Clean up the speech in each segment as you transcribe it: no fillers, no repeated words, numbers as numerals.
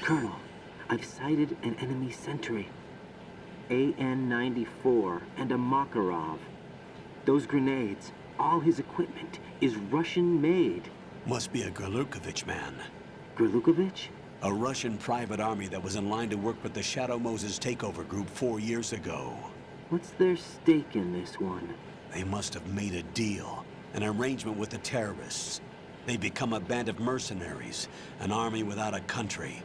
Colonel, I've sighted an enemy sentry. AN-94 and a Makarov. Those grenades, all his equipment, is Russian-made. Must be a Grlukovich man. Grlukovich? A Russian private army that was in line to work with the Shadow Moses takeover group 4 years ago. What's their stake in this one? They must have made a deal, an arrangement with the terrorists. They become a band of mercenaries, an army without a country.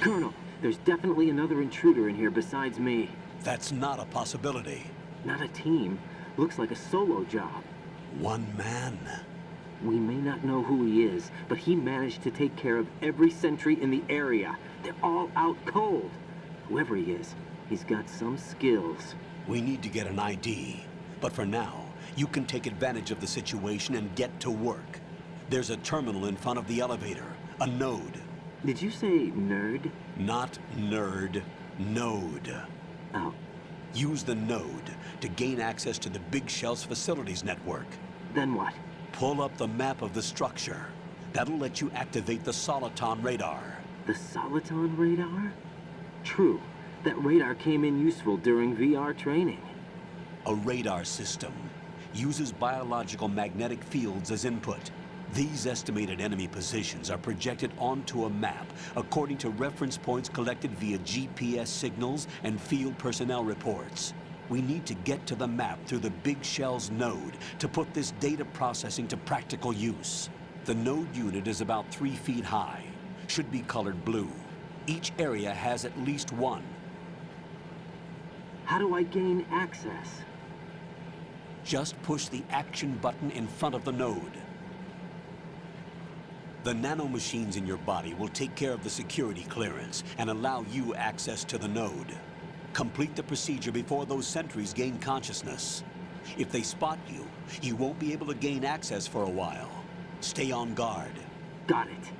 Colonel, there's definitely another intruder in here besides me. That's not a possibility. Not a team. Looks like a solo job. One man. We may not know who he is, but he managed to take care of every sentry in the area. They're all out cold. Whoever he is, he's got some skills. We need to get an ID. But for now, you can take advantage of the situation and get to work. There's a terminal in front of the elevator, a node. Did you say nerd? Not nerd, node. Oh. Use the node to gain access to the Big Shell's facilities network. Then what? Pull up the map of the structure. That'll let you activate the Soliton radar. The Soliton radar? True. That radar came in useful during VR training. A radar system uses biological magnetic fields as input. These estimated enemy positions are projected onto a map according to reference points collected via GPS signals and field personnel reports. We need to get to the map through the Big Shell's node to put this data processing to practical use. The node unit is about 3 feet high, should be colored blue. Each area has at least one. How do I gain access? Just push the action button in front of the node. The nanomachines in your body will take care of the security clearance and allow you access to the node. Complete the procedure before those sentries gain consciousness. If they spot you, you won't be able to gain access for a while. Stay on guard. Got it.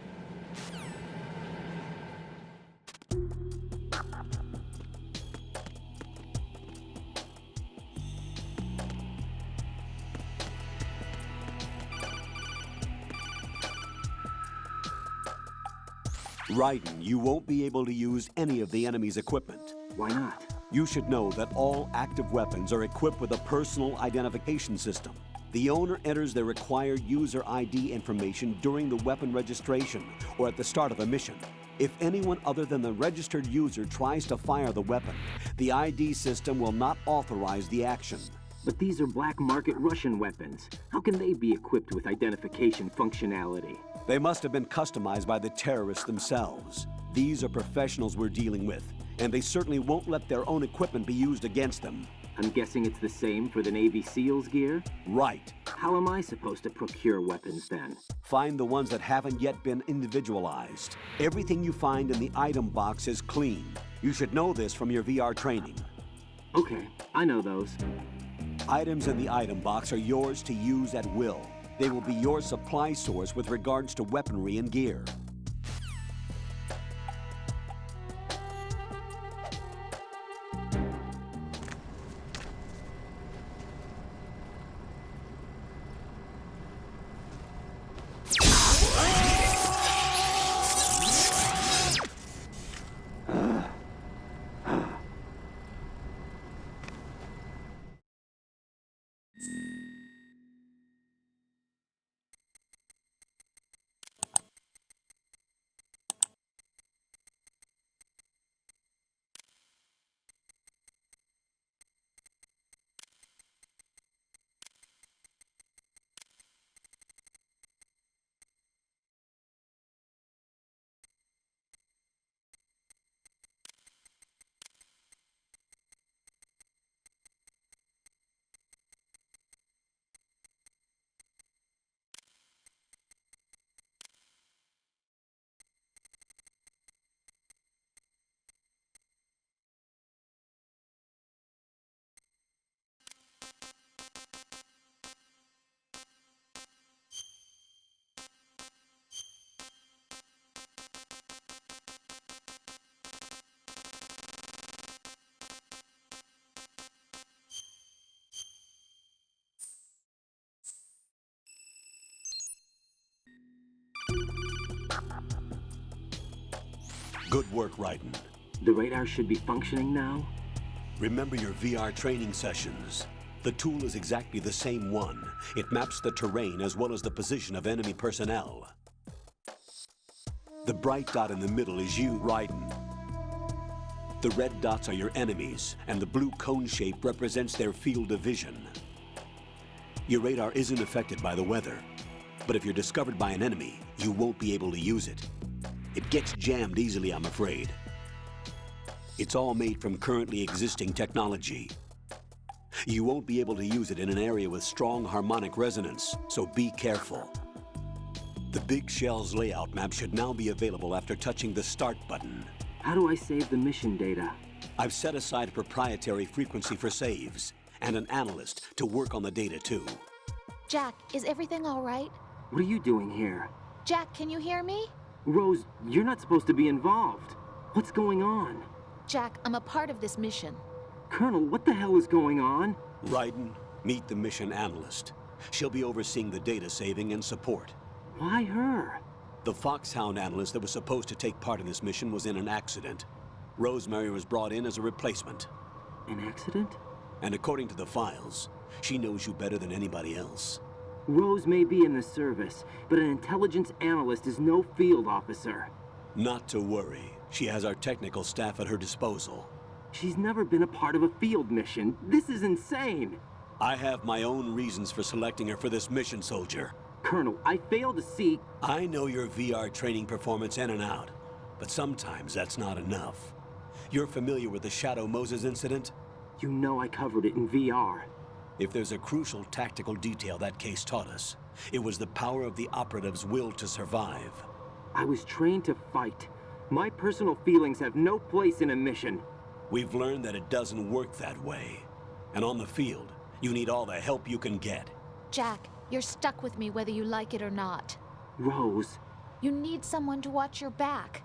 Riden, you won't be able to use any of the enemy's equipment. Why not? You should know that all active weapons are equipped with a personal identification system. The owner enters their required user ID information during the weapon registration or at the start of a mission. If anyone other than the registered user tries to fire the weapon, the ID system will not authorize the action. But these are black market Russian weapons. How can they be equipped with identification functionality? They must have been customized by the terrorists themselves. These are professionals we're dealing with, and they certainly won't let their own equipment be used against them. I'm guessing it's the same for the Navy SEALs gear? Right. How am I supposed to procure weapons then? Find the ones that haven't yet been individualized. Everything you find in the item box is clean. You should know this from your VR training. Okay, I know those. Items in the item box are yours to use at will. They will be your supply source with regards to weaponry and gear. Good work, Riden. The radar should be functioning now? Remember your VR training sessions. The tool is exactly the same one. It maps the terrain as well as the position of enemy personnel. The bright dot in the middle is you, Riden. The red dots are your enemies, and the blue cone shape represents their field of vision. Your radar isn't affected by the weather, but if you're discovered by an enemy, you won't be able to use it. It gets jammed easily, I'm afraid. It's all made from currently existing technology. You won't be able to use it in an area with strong harmonic resonance, so be careful. The Big Shell's layout map should now be available after touching the Start button. How do I save the mission data? I've set aside a proprietary frequency for saves, and an analyst to work on the data too. Jack, is everything all right? What are you doing here? Jack, can you hear me? Rose, you're not supposed to be involved. What's going on? Jack, I'm a part of this mission. Colonel, what the hell is going on? Riden, meet the mission analyst. She'll be overseeing the data saving and support. Why her? The Foxhound analyst that was supposed to take part in this mission was in an accident. Rosemary was brought in as a replacement. An accident? And according to the files, she knows you better than anybody else. Rose may be in the service, but an intelligence analyst is no field officer. Not to worry. She has our technical staff at her disposal. She's never been a part of a field mission. This is insane. I have my own reasons for selecting her for this mission, soldier. Colonel, I fail to see... I know your VR training performance in and out, but sometimes that's not enough. You're familiar with the Shadow Moses incident? You know I covered it in VR. If there's a crucial tactical detail that case taught us, it was the power of the operative's will to survive. I was trained to fight. My personal feelings have no place in a mission. We've learned that it doesn't work that way. And on the field, you need all the help you can get. Jack, you're stuck with me whether you like it or not. Rose. You need someone to watch your back.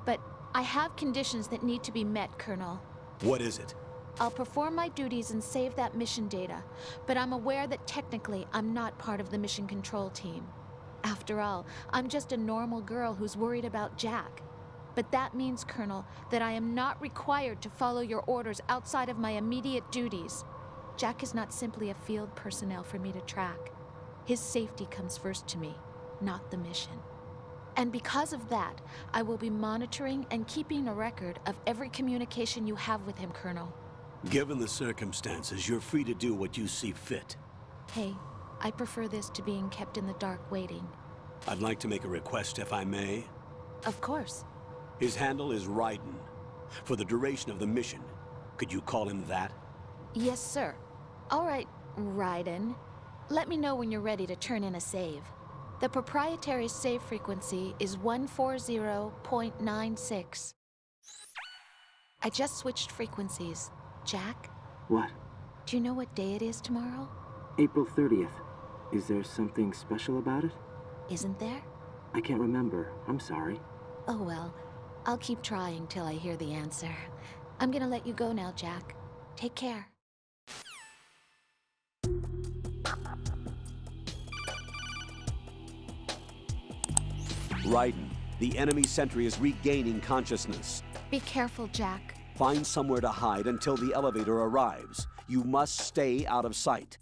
But I have conditions that need to be met, Colonel. What is it? I'll perform my duties and save that mission data, but I'm aware that technically I'm not part of the mission control team. After all, I'm just a normal girl who's worried about Jack. But that means, Colonel, that I am not required to follow your orders outside of my immediate duties. Jack is not simply a field personnel for me to track. His safety comes first to me, not the mission. And because of that, I will be monitoring and keeping a record of every communication you have with him, Colonel. Given the circumstances, you're free to do what you see fit. Hey, I prefer this to being kept in the dark waiting. I'd like to make a request, if I may. Of course. His handle is Riden. For the duration of the mission, could you call him that? Yes, sir. All right, Riden. Let me know when you're ready to turn in a save. The proprietary save frequency is 140.96. I just switched frequencies. Jack? What? Do you know what day it is tomorrow? April 30th. Is there something special about it? Isn't there? I can't remember. I'm sorry. Oh well, I'll keep trying till I hear the answer. I'm gonna let you go now, Jack. Take care. Riden, the enemy sentry is regaining consciousness. Be careful, Jack. Find somewhere to hide until the elevator arrives. You must stay out of sight.